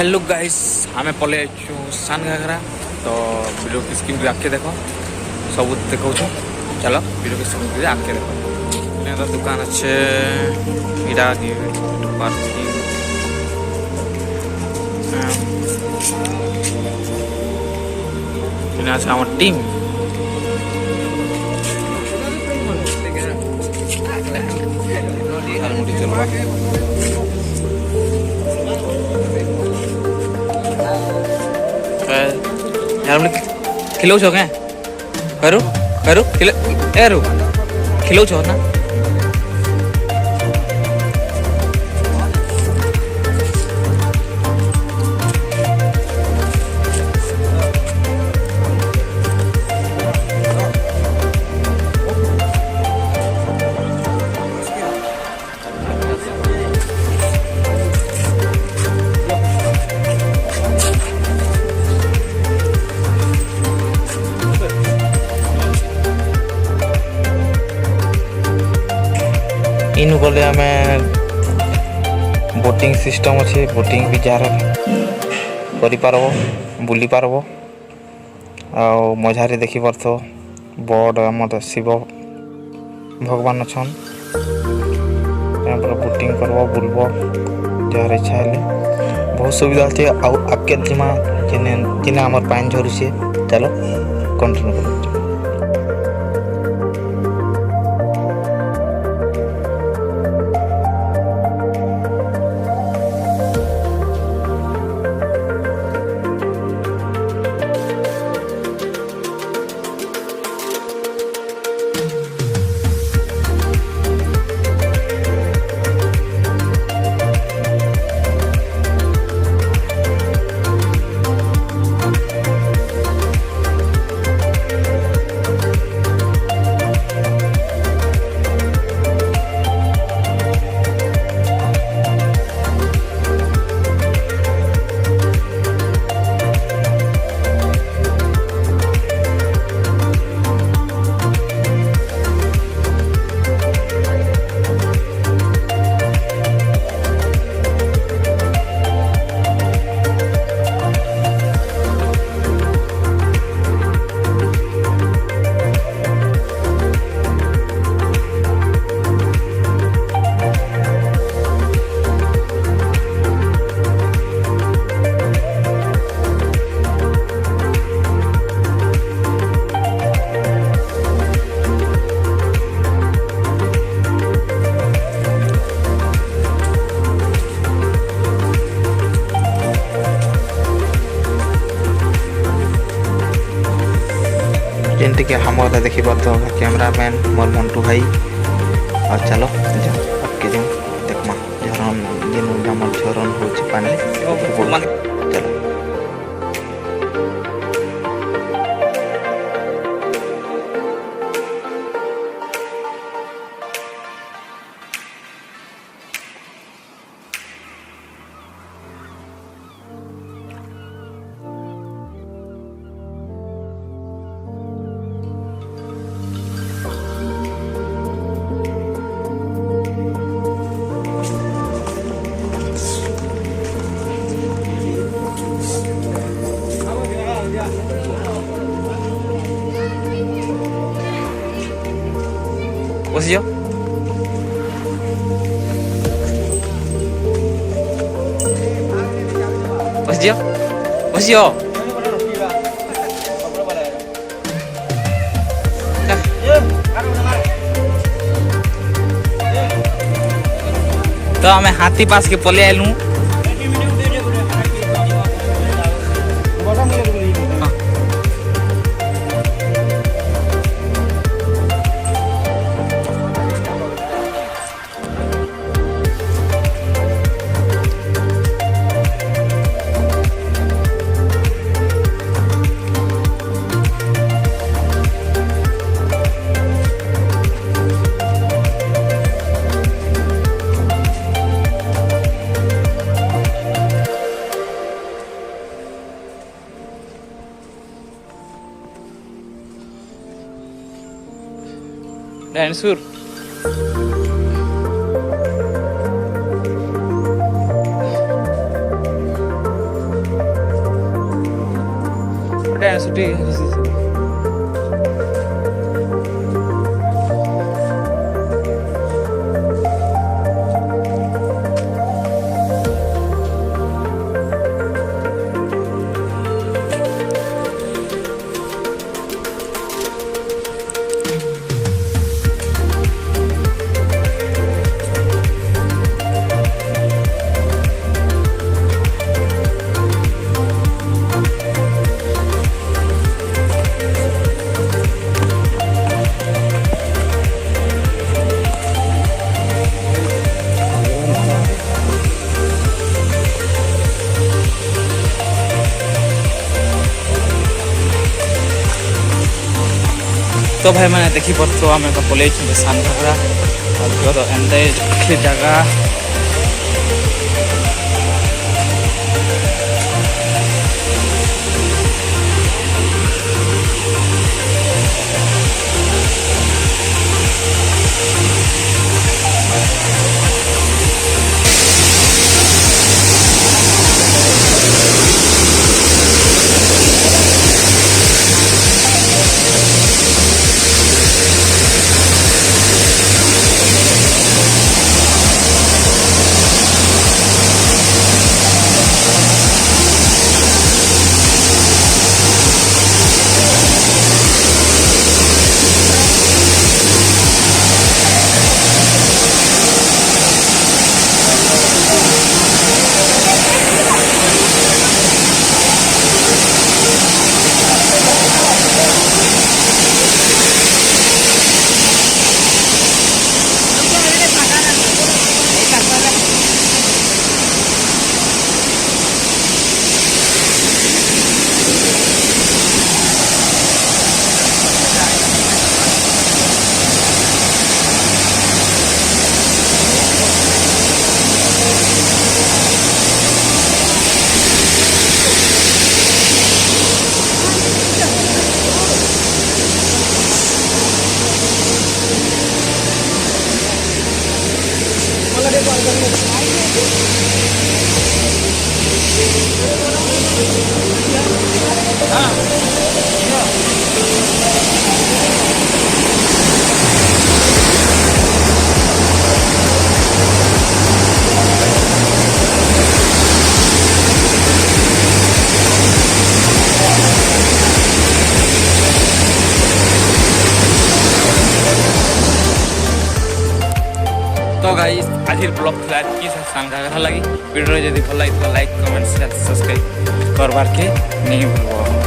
Hello guys आम पले सानघागरा तो वीडियो की स्क्रीन पे आके देखो सब देखो चलो वीडियो की स्क्रीन पे आके देखो मेरा दुकान अच्छे इरा की पार्किंग আছে আমার টিম ঝালমুড়ি চলবা ঝালমুড়ি ખીલવછો કે કરું કરું ખીલવછો ના इनु गले आमे बोटिंग सिस्टम अच्छे बोटिंग भी जार करि पारबो बुली पारबो आ मझारे देखि परथो बड़ हमर शिव भगवान अछन यहाँ बोटिंग करबो बुलबो जार इच्छा हेले बहुत सुविधा अच्छे आ आके जिमा जेने हमर पानी झरू छे चलो कंटिन्यू करो जेनटी के हम देखी पार्थ कैमरामैन मोर मंटू भाई और चलो आपके जो देखमा झरन जेन झरन हो पानी चलो बसियो बसियो बसियो तो हमें हाथी पास के पले आलू डायनासोर ଏଇଟା ସେଠି तो भाई मैंने देखी पड़ो आम तो पलि सानघागरा तो एंते जगह तो गाइस आज ब्लॉग था कि सानघागरा लगी वीडियो जब भल लगी लाइक कमेंट शेयर सब्सक्राइब करवार के नहीं भूल।